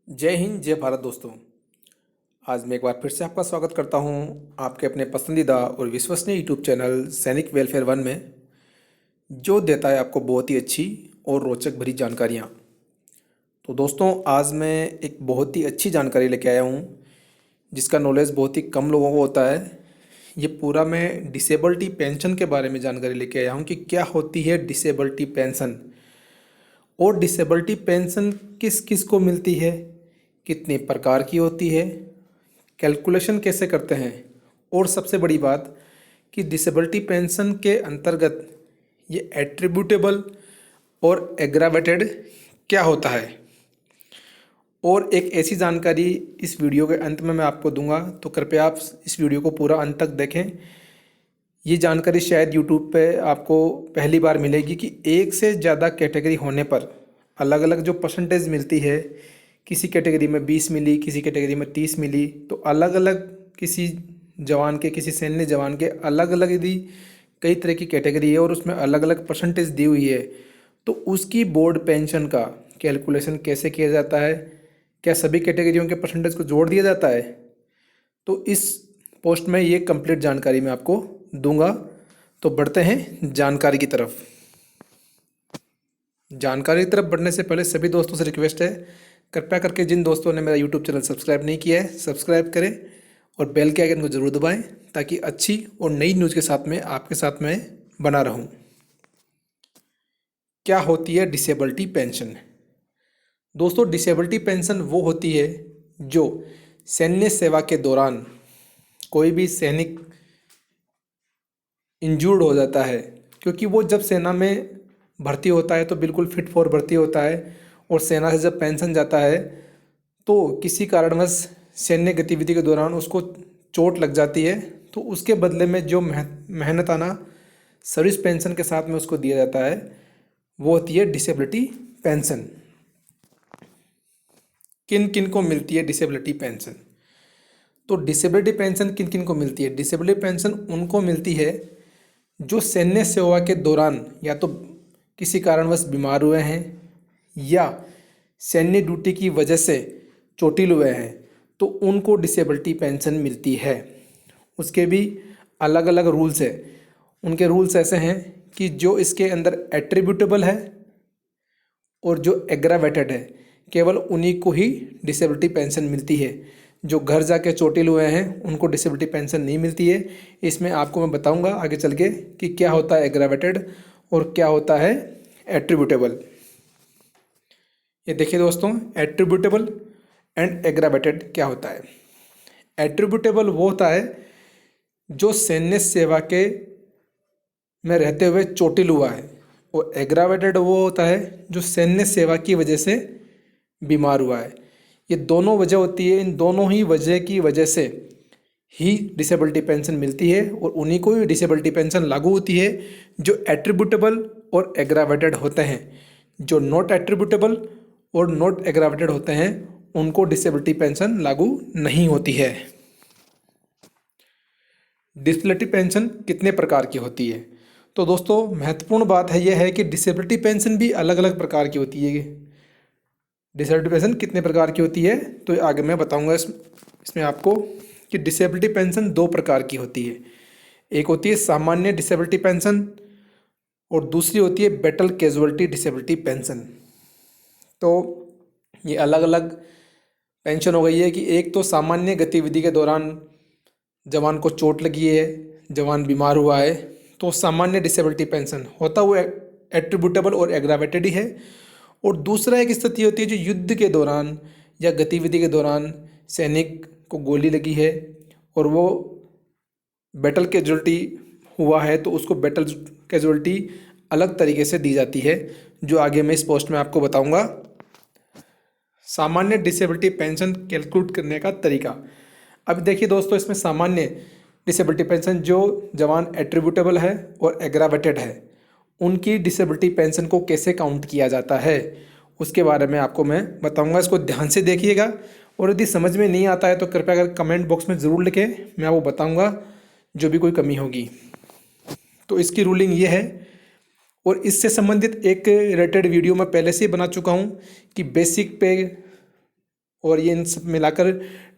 जय हिंद जय भारत दोस्तों। आज मैं एक बार फिर से आपका स्वागत करता हूं आपके अपने पसंदीदा और विश्वसनीय यूट्यूब चैनल सैनिक वेलफेयर वन में, जो देता है आपको बहुत ही अच्छी और रोचक भरी जानकारियां। तो दोस्तों, आज मैं एक बहुत ही अच्छी जानकारी लेके आया हूं जिसका नॉलेज बहुत ही कम लोगों को होता है। ये पूरा मैं डिसेबिलिटी पेंशन के बारे में जानकारी लेके आया हूं कि क्या होती है डिसेबिलिटी पेंशन और डिसेबिलिटी पेंशन किस किस को मिलती है, कितने प्रकार की होती है, कैलकुलेशन कैसे करते हैं, और सबसे बड़ी बात कि डिसेबिलिटी पेंशन के अंतर्गत ये एट्रीब्यूटेबल और एग्रावेटेड क्या होता है। और एक ऐसी जानकारी इस वीडियो के अंत में मैं आपको दूंगा, तो कृपया आप इस वीडियो को पूरा अंत तक देखें। ये जानकारी शायद यूट्यूब पे आपको पहली बार मिलेगी कि एक से ज़्यादा कैटेगरी होने पर अलग अलग जो परसेंटेज मिलती है, किसी कैटेगरी में 20 मिली, किसी कैटेगरी में 30 मिली, तो अलग अलग किसी जवान के, किसी सैन्य जवान के अलग अलग यदि कई तरह की कैटेगरी है और उसमें अलग अलग परसेंटेज दी हुई है, तो उसकी बोर्ड पेंशन का कैलकुलेशन कैसे किया जाता है, क्या सभी कैटेगरियों के परसेंटेज को जोड़ दिया जाता है, तो इस पोस्ट में ये कंप्लीट जानकारी मैं आपको दूंगा। तो बढ़ते हैं जानकारी की तरफ। जानकारी की तरफ बढ़ने से पहले सभी दोस्तों से रिक्वेस्ट है, कृपया करके जिन दोस्तों ने मेरा यूट्यूब चैनल सब्सक्राइब नहीं किया है, सब्सक्राइब करें और बेल के आइकन को ज़रूर दबाएं, ताकि अच्छी और नई न्यूज़ के साथ में आपके साथ में बना रहूं। क्या होती है डिसेबिलिटी पेंशन? दोस्तों, डिसेबिलिटी पेंशन वो होती है जो सैन्य सेवा के दौरान कोई भी सैनिक इंजूर्ड हो जाता है, क्योंकि वो जब सेना में भर्ती होता है तो बिल्कुल फिट फॉर भर्ती होता है, और सेना से जब पेंशन जाता है तो किसी कारणवश सैन्य गतिविधि के दौरान उसको चोट लग जाती है, तो उसके बदले में जो मेहनताना सर्विस पेंशन के साथ में उसको दिया जाता है, वो होती है डिसेबिलिटी पेंशन। किन किन को मिलती है डिसेबिलिटी पेंशन? तो डिसेबिलिटी पेंशन किन किन को मिलती है? डिसेबिलिटी पेंशन उनको मिलती है जो सैन्य सेवा के दौरान या तो किसी कारणवश बीमार हुए हैं या सैन्य ड्यूटी की वजह से चोटिल हुए हैं, तो उनको डिसेबिलिटी पेंशन मिलती है। उसके भी अलग अलग रूल्स है। उनके रूल्स ऐसे हैं कि जो इसके अंदर एट्रीब्यूटेबल है और जो एग्रावेटेड है, केवल उन्हीं को ही डिसेबिलिटी पेंशन मिलती है। जो घर जाके चोटिल हुए हैं उनको डिसेबिलिटी पेंशन नहीं मिलती है। इसमें आपको मैं बताऊंगा आगे चल के कि क्या होता है एग्रावेटेड और क्या होता है एट्रीब्यूटेबल। ये देखिए दोस्तों, एट्रीब्यूटेबल एंड एग्रावेटेड क्या होता है। एट्रीब्यूटेबल वो होता है जो सैन्य सेवा के में रहते हुए चोटिल हुआ है, और एग्रावेटेड वो होता है जो सैन्य सेवा की वजह से बीमार हुआ है। ये दोनों वजह होती है, इन दोनों ही वजह की वजह से ही डिसेबिलिटी पेंशन मिलती है, और उन्हीं को ही डिसेबिलिटी पेंशन लागू होती है जो एट्रीब्यूटेबल और एग्रावेटेड होते हैं। जो नॉट एट्रीब्यूटेबल और नॉट एग्रावेटेड होते हैं उनको डिसेबिलिटी पेंशन लागू नहीं होती है। डिसेबिलिटी पेंशन कितने प्रकार की होती है? तो दोस्तों, महत्वपूर्ण बात है यह है कि डिसेबिलिटी पेंशन भी अलग अलग प्रकार की होती है। डिसेबिलिटी पेंशन कितने प्रकार की होती है तो आगे मैं बताऊंगा इसमें आपको कि डिसेबिलिटी पेंशन दो प्रकार की होती है। एक होती है सामान्य डिसेबिलिटी पेंशन और दूसरी होती है बैटल कैजुअलिटी डिसेबिलिटी पेंशन। तो ये अलग अलग पेंशन हो गई है कि एक तो सामान्य गतिविधि के दौरान जवान को चोट लगी है, जवान बीमार हुआ है, तो सामान्य डिसेबिलिटी पेंशन होता हुआ एट्रीब्यूटेबल और एग्रावेटेड ही है। और दूसरा एक स्थिति होती है जो युद्ध के दौरान या गतिविधि के दौरान सैनिक को गोली लगी है और वो बैटल कैजुअलिटी हुआ है, तो उसको बैटल कैजुअलिटी अलग तरीके से दी जाती है, जो आगे मैं इस पोस्ट में आपको बताऊंगा। सामान्य डिसेबिलिटी पेंशन कैलकुलेट करने का तरीका। अब देखिए दोस्तों, इसमें सामान्य डिसेबिलिटी पेंशन जो जवान एट्रीब्यूटेबल है और एग्रावेटेड है, उनकी डिसेबिलिटी पेंशन को कैसे काउंट किया जाता है उसके बारे में आपको मैं बताऊंगा। इसको ध्यान से देखिएगा, और यदि समझ में नहीं आता है तो कृपया अगर कमेंट बॉक्स में ज़रूर लिखें, मैं आपको बताऊंगा जो भी कोई कमी होगी। तो इसकी रूलिंग ये है, और इससे संबंधित एक रिलेटेड वीडियो मैं पहले से ही बना चुका हूँ कि बेसिक पे और ये इन सब मिलाकर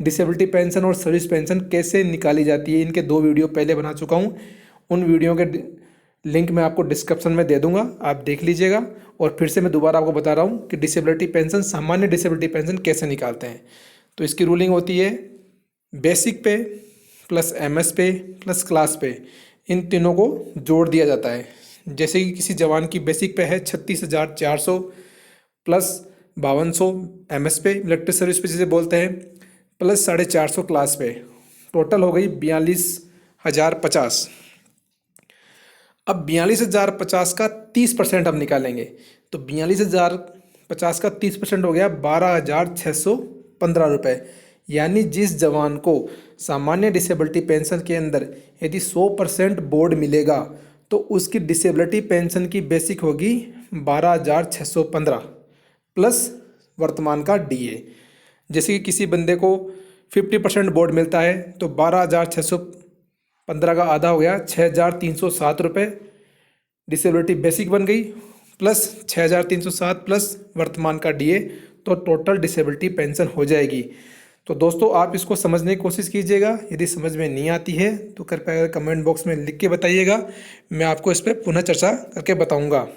डिसेबिलिटी पेंशन और सर्विस पेंशन कैसे निकाली जाती है, इनके 2 वीडियो पहले बना चुका हूँ। उन वीडियो के लिंक मैं आपको डिस्क्रिप्शन में दे दूंगा, आप देख लीजिएगा। और फिर से मैं दोबारा आपको बता रहा हूँ कि डिसेबिलिटी पेंशन, सामान्य डिसेबिलिटी पेंशन कैसे निकालते हैं। तो इसकी रूलिंग होती है बेसिक पे प्लस एमएस पे प्लस क्लास पे, इन तीनों को जोड़ दिया जाता है। जैसे कि किसी जवान की बेसिक पे है 36,400 प्लस 5200 एमएस पे, इलेक्ट्रिक सर्विस पे जिसे बोलते हैं, प्लस 450 क्लास पे, टोटल हो गई 42,050। अब 42,050 का 30% हम निकालेंगे, तो 42,050 का 30% हो गया 12,615 रुपये। यानी जिस जवान को सामान्य डिसेबिलिटी पेंशन के अंदर यदि 100% बोर्ड मिलेगा तो उसकी डिसेबिलिटी पेंशन की बेसिक होगी 12,615 प्लस वर्तमान का डीए। जैसे कि किसी बंदे को 50% बोर्ड मिलता है तो 12,615 का आधा हो गया 6,307 रुपये, डिसेबिलिटी बेसिक बन गई, प्लस 6,307 प्लस वर्तमान का डीए, तो टोटल डिसेबिलिटी पेंशन हो जाएगी। तो दोस्तों आप इसको समझने की कोशिश कीजिएगा, यदि समझ में नहीं आती है तो कृपया कमेंट बॉक्स में लिख के बताइएगा, मैं आपको इस पर पुनः चर्चा करके बताऊंगा।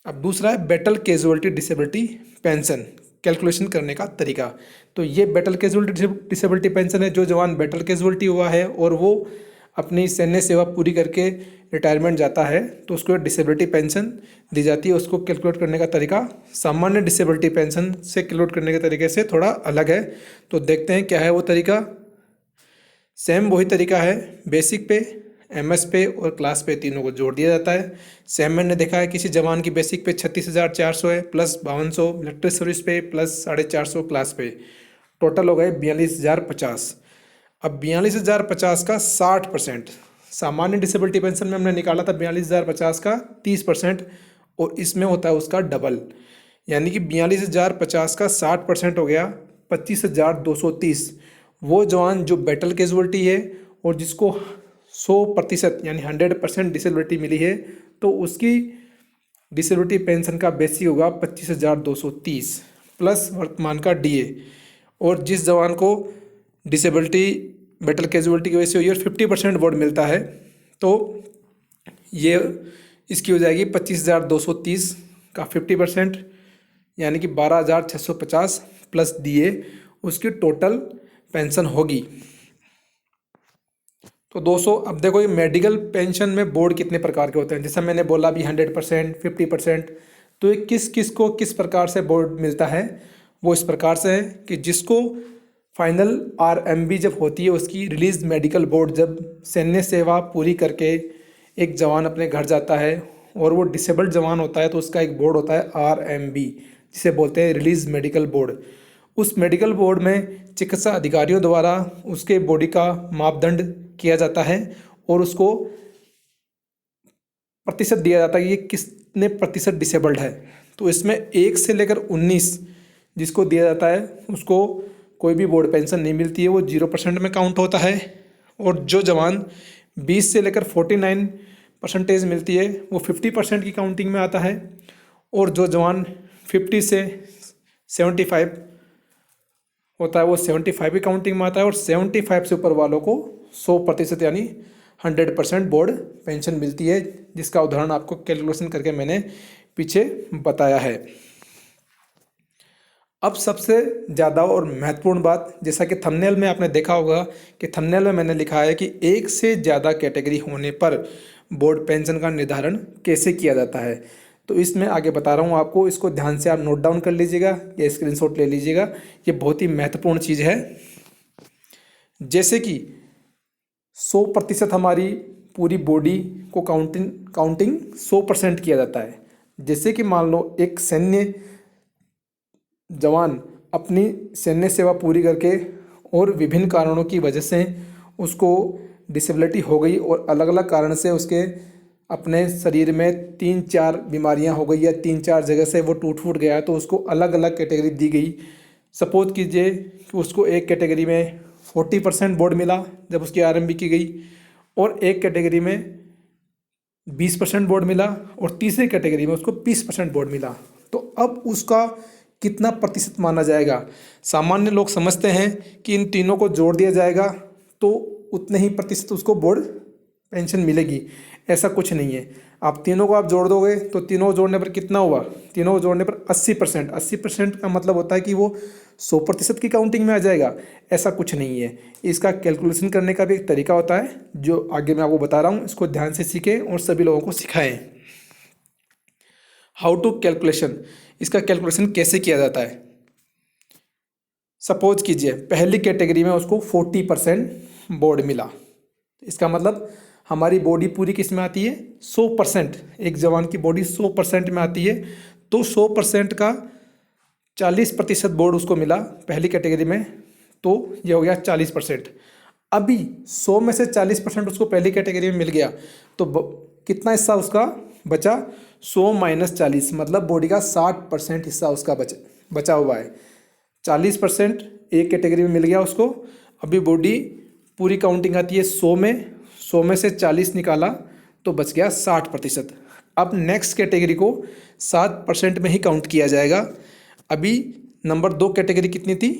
अब दूसरा है battle casualty disability pension, calculation करने का तरीका। तो ये बैटल कैजुअलिटी डिसेबिलिटी पेंशन है, जो जवान बैटल कैजुअलिटी हुआ है और वो अपनी सैन्य सेवा पूरी करके रिटायरमेंट जाता है तो उसको डिसेबिलिटी पेंशन दी जाती है। उसको कैलकुलेट करने का तरीका सामान्य डिसेबिलिटी पेंशन से कैलकुलेट करने के तरीके से थोड़ा अलग है। तो देखते हैं क्या है वो तरीका। सेम वही तरीका है, बेसिक पे, एमएस पे और क्लास पे तीनों को जोड़ दिया जाता है। सेम मैंने देखा है किसी जवान की बेसिक पे 36,400 है प्लस 5200 इलेक्ट्रिक सर्विस पे प्लस 450 क्लास पे, टोटल हो गए 42,050। अब 42,050 का 60%, सामान्य डिसेबिलिटी पेंशन में हमने निकाला था 42,050 का 30%, और इसमें होता है उसका डबल, यानी कि 42,050 का 60% हो गया 25,230। वो जवान जो बैटल कैजुअलिटी है और जिसको 100% यानी 100% डिसेबिलिटी मिली है तो उसकी डिसेबिलिटी पेंशन का बेसिक होगा 25,230 प्लस वर्तमान का डीए। और जिस जवान को डिसेबिलिटी बैटल कैजुअलिटी की वजह से हुई और 50% बोर्ड मिलता है तो ये इसकी हो जाएगी 25,230 का 50% यानी कि 12,650 प्लस डीए उसकी टोटल पेंशन होगी। तो दोस्तों अब देखो ये मेडिकल पेंशन में बोर्ड कितने प्रकार के होते हैं, जैसा मैंने बोला अभी 100%, 50%। तो ये किस किस को किस प्रकार से बोर्ड मिलता है, वो इस प्रकार से है कि जिसको फाइनल आरएमबी जब होती है उसकी रिलीज मेडिकल बोर्ड, जब सैन्य सेवा पूरी करके एक जवान अपने घर जाता है और वो डिसेबल्ड जवान होता है तो उसका एक बोर्ड होता है आरएमबी, जिसे बोलते हैं रिलीज मेडिकल बोर्ड। उस मेडिकल बोर्ड में चिकित्सा अधिकारियों द्वारा उसके बॉडी का मापदंड किया जाता है और उसको प्रतिशत दिया जाता है कि ये कितने प्रतिशत डिसेबल्ड है। तो इसमें 1 से लेकर 19 जिसको दिया जाता है उसको कोई भी बोर्ड पेंशन नहीं मिलती है, वो 0% में काउंट होता है। और जो जवान 20 से लेकर 49% मिलती है वो 50% की काउंटिंग में आता है। और जो जवान 50 से 75 होता है वो 75 की काउंटिंग में आता है। और 75 से ऊपर वालों को 100% यानी 100% बोर्ड पेंशन मिलती है, जिसका उदाहरण आपको कैलकुलेशन करके मैंने पीछे बताया है। अब सबसे ज़्यादा और महत्वपूर्ण बात, जैसा कि थंबनेल में आपने देखा होगा कि थंबनेल में मैंने लिखा है कि एक से ज़्यादा कैटेगरी होने पर बोर्ड पेंशन का निर्धारण कैसे किया जाता है। तो इसमें आगे बता रहा हूँ आपको, इसको ध्यान से आप नोट डाउन कर लीजिएगा या स्क्रीनशॉट ले लीजिएगा, ये बहुत ही महत्वपूर्ण चीज़ है। जैसे कि 100% हमारी पूरी बॉडी को काउंटिंग 100% किया जाता है। जैसे कि मान लो एक सैन्य जवान अपनी सैन्य सेवा पूरी करके और विभिन्न कारणों की वजह से उसको डिसेबिलिटी हो गई और अलग अलग कारण से उसके अपने शरीर में 3-4 बीमारियां हो गई या 3-4 जगह से वो टूट फूट गया, तो उसको अलग अलग कैटेगरी दी गई। सपोज कीजिए कि उसको एक कैटेगरी में 40% बोर्ड मिला जब उसकी आरएमबी की गई, और एक कैटेगरी में 20% बोर्ड मिला, और तीसरी कैटेगरी में उसको 20% बोर्ड मिला। तो अब उसका कितना प्रतिशत माना जाएगा। सामान्य लोग समझते हैं कि इन तीनों को जोड़ दिया जाएगा तो उतने ही प्रतिशत उसको बोर्ड पेंशन मिलेगी। ऐसा कुछ नहीं है। आप तीनों को आप जोड़ दोगे तो तीनों को जोड़ने पर कितना हुआ, तीनों को जोड़ने पर 80%। 80% का मतलब होता है कि वो 100% की काउंटिंग में आ जाएगा। ऐसा कुछ नहीं है। इसका कैलकुलेशन करने का भी एक तरीका होता है जो आगे मैं आपको बता रहा हूँ। इसको ध्यान से सीखें और सभी लोगों को सिखाएं। हाउ टू कैलकुलेशन, इसका कैलकुलेशन कैसे किया जाता है। सपोज कीजिए पहली कैटेगरी में उसको 40% बोर्ड मिला। इसका मतलब हमारी बॉडी पूरी किस में आती है, 100%। एक जवान की बॉडी 100% में आती है तो 100% का 40% बोर्ड उसको मिला पहली कैटेगरी में, तो ये हो गया 40%। अभी 100 में से 40% उसको पहली कैटेगरी में मिल गया तो कितना हिस्सा उसका बचा, 100 माइनस 40, मतलब बॉडी का 60% हिस्सा उसका बचा हुआ है। 40% एक कैटेगरी में मिल गया उसको। अभी बॉडी पूरी काउंटिंग आती है 100 में, 100 में से 40 निकाला तो बच गया 60%। अब नेक्स्ट कैटेगरी को 7% में ही काउंट किया जाएगा। अभी नंबर 2 कैटेगरी कितनी थी,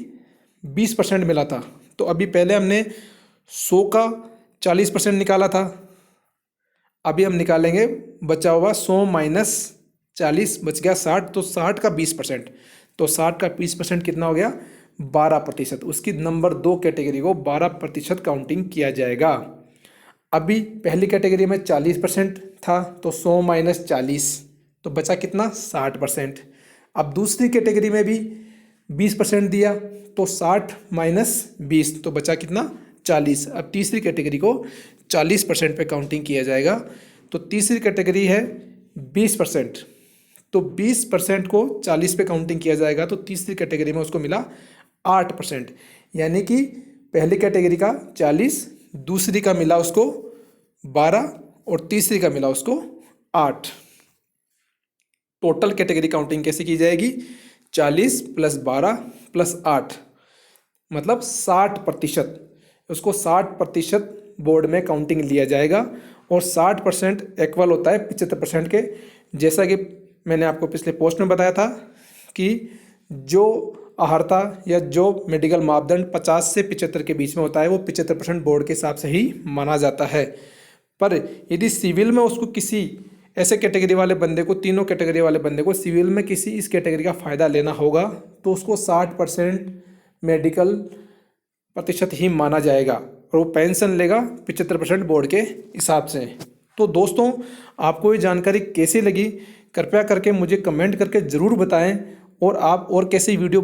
20% मिला था, तो अभी पहले हमने 100 का 40% निकाला था। अभी हम निकालेंगे बचा हुआ 100 माइनस 40, बच गया 60, तो 60 का 20%, तो 60 का 20% कितना हो गया, 12%। उसकी नंबर 2 कैटेगरी को 12% काउंटिंग किया जाएगा। अभी पहली कैटेगरी में 40% था तो 100 माइनस 40, तो बचा कितना, 60%। अब दूसरी कैटेगरी में भी 20% दिया तो 60 माइनस 20, तो बचा कितना, 40। अब तीसरी कैटेगरी को 40% पे काउंटिंग किया जाएगा। तो तीसरी कैटेगरी है 20%, तो 20% को 40 पे काउंटिंग किया जाएगा तो तीसरी कैटेगरी में उसको मिला 8%। यानी कि पहली कैटेगरी का 40, दूसरी का मिला उसको 12 और तीसरी का मिला उसको 8। टोटल कैटेगरी काउंटिंग कैसे की जाएगी, 40 प्लस 12 प्लस 8 मतलब 60%। उसको 60% बोर्ड में काउंटिंग लिया जाएगा और 60% इक्वल होता है 75% के। जैसा कि मैंने आपको पिछले पोस्ट में बताया था कि जो अहर्ता या जो मेडिकल मापदंड 50 से 75 के बीच में होता है वो 75% बोर्ड के हिसाब से ही माना जाता है। पर यदि सिविल में उसको किसी ऐसे कैटेगरी वाले बंदे को, तीनों कैटेगरी वाले बंदे को सिविल में किसी इस कैटेगरी का फ़ायदा लेना होगा तो उसको 60% मेडिकल प्रतिशत ही माना जाएगा और वो पेंशन लेगा 75% बोर्ड के हिसाब से। तो दोस्तों आपको ये जानकारी कैसी लगी कृपया करके मुझे कमेंट करके ज़रूर बताएं, और आप और कैसी वीडियो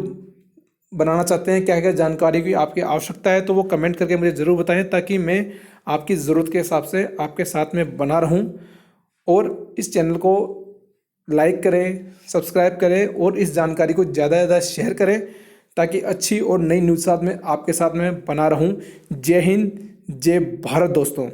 बनाना चाहते हैं, क्या क्या जानकारी की आपकी आवश्यकता है तो वो कमेंट करके मुझे ज़रूर बताएं ताकि मैं आपकी ज़रूरत के हिसाब से आपके साथ में बना रहूं। और इस चैनल को लाइक करें, सब्सक्राइब करें और इस जानकारी को ज़्यादा से ज़्यादा शेयर करें ताकि अच्छी और नई न्यूज़ साथ में आपके साथ में बना रहूं। जय हिंद, जय भारत दोस्तों।